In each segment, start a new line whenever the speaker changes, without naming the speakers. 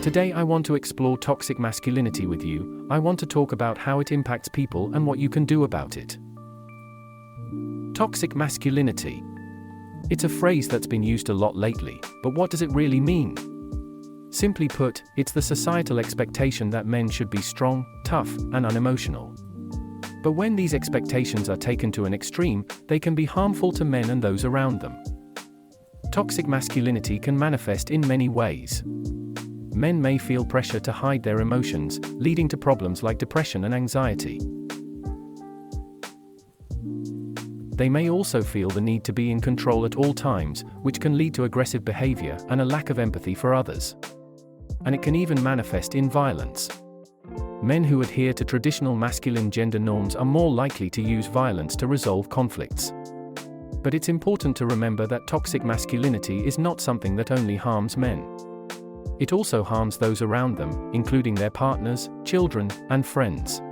Today I want to explore toxic masculinity with you. I want to talk about how it impacts people and what you can do about it. Toxic masculinity. It's a phrase that's been used a lot lately, but what does it really mean? Simply put, it's the societal expectation that men should be strong, tough, and unemotional. But when these expectations are taken to an extreme, they can be harmful to men and those around them. Toxic masculinity can manifest in many ways. Men may feel pressure to hide their emotions, leading to problems like depression and anxiety. They may also feel the need to be in control at all times, which can lead to aggressive behavior and a lack of empathy for others. And it can even manifest in violence. Men who adhere to traditional masculine gender norms are more likely to use violence to resolve conflicts. But it's important to remember that toxic masculinity is not something that only harms men. It also harms those around them, including their partners, children, and friends.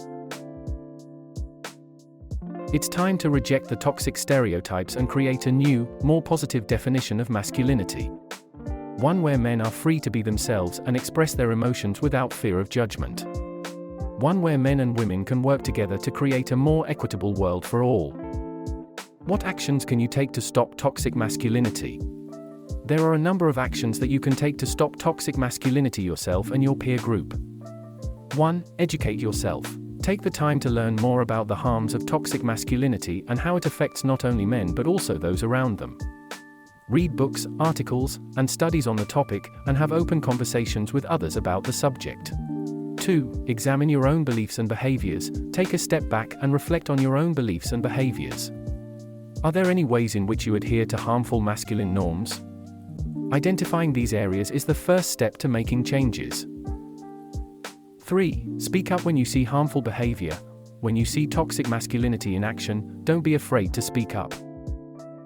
It's time to reject the toxic stereotypes and create a new, more positive definition of masculinity. One where men are free to be themselves and express their emotions without fear of judgment. One where men and women can work together to create a more equitable world for all. What actions can you take to stop toxic masculinity? There are a number of actions that you can take to stop toxic masculinity yourself and your peer group. 1. Educate yourself. Take the time to learn more about the harms of toxic masculinity and how it affects not only men but also those around them. Read books, articles, and studies on the topic, and have open conversations with others about the subject. 2. Examine your own beliefs and behaviors. Take a step back and reflect on your own beliefs and behaviors. Are there any ways in which you adhere to harmful masculine norms? Identifying these areas is the first step to making changes. 3. Speak up when you see harmful behavior. When you see toxic masculinity in action, don't be afraid to speak up.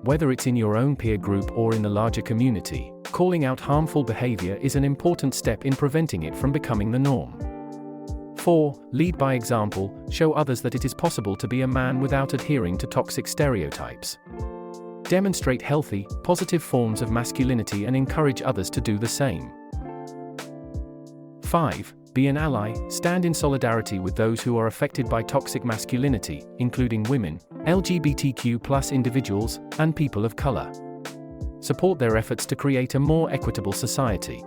Whether it's in your own peer group or in the larger community, calling out harmful behavior is an important step in preventing it from becoming the norm. 4. Lead by example. Show others that it is possible to be a man without adhering to toxic stereotypes. Demonstrate healthy, positive forms of masculinity and encourage others to do the same. 5. Be an ally. Stand in solidarity with those who are affected by toxic masculinity, including women, LGBTQ+ individuals, and people of color. Support their efforts to create a more equitable society.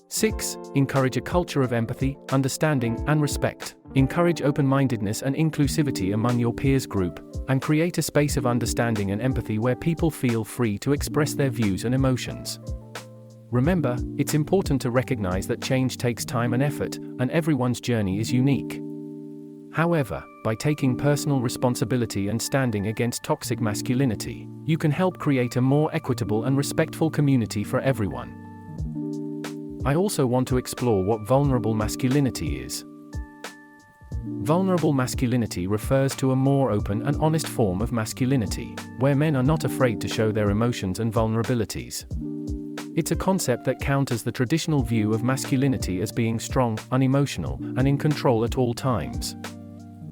6. Encourage a culture of empathy, understanding, and respect. Encourage open-mindedness and inclusivity among your peers group, and create a space of understanding and empathy where people feel free to express their views and emotions. Remember, it's important to recognize that change takes time and effort, and everyone's journey is unique. However, by taking personal responsibility and standing against toxic masculinity, you can help create a more equitable and respectful community for everyone. I also want to explore what vulnerable masculinity is. Vulnerable masculinity refers to a more open and honest form of masculinity, where men are not afraid to show their emotions and vulnerabilities. It's a concept that counters the traditional view of masculinity as being strong, unemotional, and in control at all times.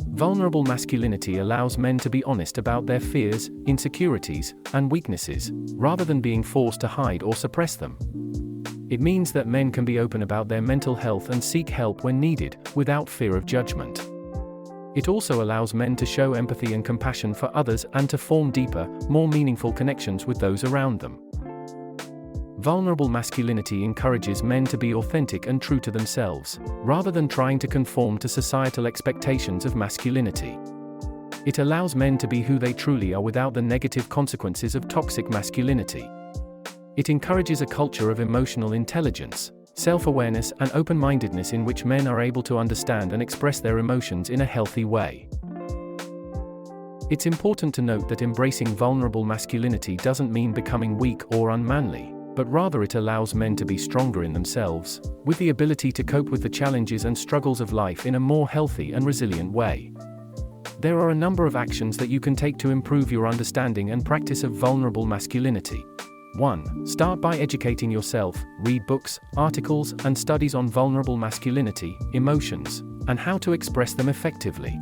Vulnerable masculinity allows men to be honest about their fears, insecurities, and weaknesses, rather than being forced to hide or suppress them. It means that men can be open about their mental health and seek help when needed, without fear of judgment. It also allows men to show empathy and compassion for others and to form deeper, more meaningful connections with those around them. Vulnerable masculinity encourages men to be authentic and true to themselves, rather than trying to conform to societal expectations of masculinity. It allows men to be who they truly are without the negative consequences of toxic masculinity. It encourages a culture of emotional intelligence, self-awareness, and open-mindedness in which men are able to understand and express their emotions in a healthy way. It's important to note that embracing vulnerable masculinity doesn't mean becoming weak or unmanly, but rather it allows men to be stronger in themselves, with the ability to cope with the challenges and struggles of life in a more healthy and resilient way. There are a number of actions that you can take to improve your understanding and practice of vulnerable masculinity. 1. Start by educating yourself. Read books, articles, and studies on vulnerable masculinity, emotions, and how to express them effectively.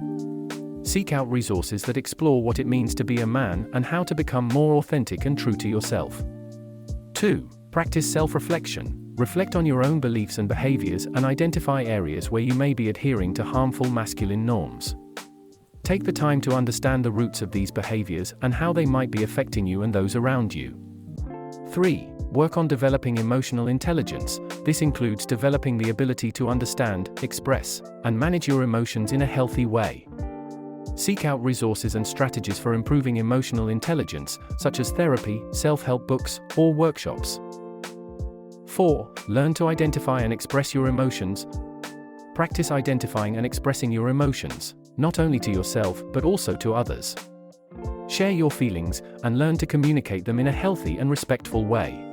Seek out resources that explore what it means to be a man and how to become more authentic and true to yourself. 2. Practice self-reflection. Reflect on your own beliefs and behaviors and identify areas where you may be adhering to harmful masculine norms. Take the time to understand the roots of these behaviors and how they might be affecting you and those around you. 3. Work on developing emotional intelligence. This includes developing the ability to understand, express, and manage your emotions in a healthy way. Seek out resources and strategies for improving emotional intelligence, such as therapy, self-help books, or workshops. 4. Learn to identify and express your emotions. Practice identifying and expressing your emotions, not only to yourself, but also to others. Share your feelings, and learn to communicate them in a healthy and respectful way.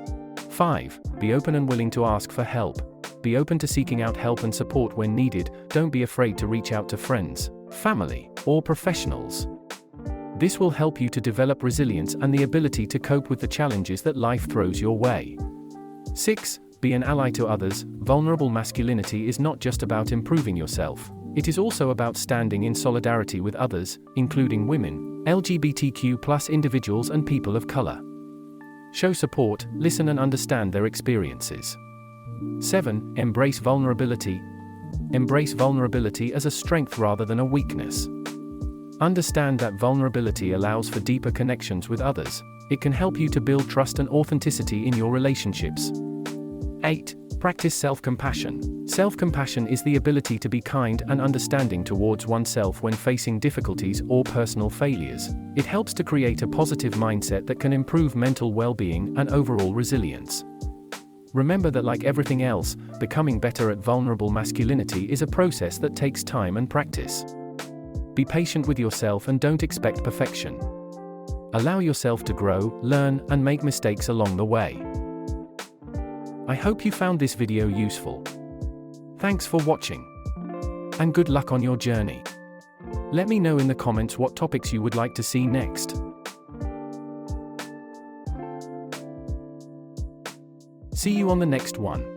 5. Be open and willing to ask for help. Be open to seeking out help and support when needed. Don't be afraid to reach out to friends, family, or professionals. This will help you to develop resilience and the ability to cope with the challenges that life throws your way. 6. Be an ally to others. Vulnerable masculinity is not just about improving yourself. It is also about standing in solidarity with others, including women, LGBTQ+ individuals and people of color. Show support, listen and understand their experiences. 7. Embrace vulnerability. Embrace vulnerability as a strength rather than a weakness. Understand that vulnerability allows for deeper connections with others. It can help you to build trust and authenticity in your relationships. 8. Practice self-compassion. Self-compassion is the ability to be kind and understanding towards oneself when facing difficulties or personal failures. It helps to create a positive mindset that can improve mental well-being and overall resilience. Remember that, like everything else, becoming better at vulnerable masculinity is a process that takes time and practice. Be patient with yourself and don't expect perfection. Allow yourself to grow, learn, and make mistakes along the way. I hope you found this video useful. Thanks for watching. And good luck on your journey. Let me know in the comments what topics you would like to see next. See you on the next one.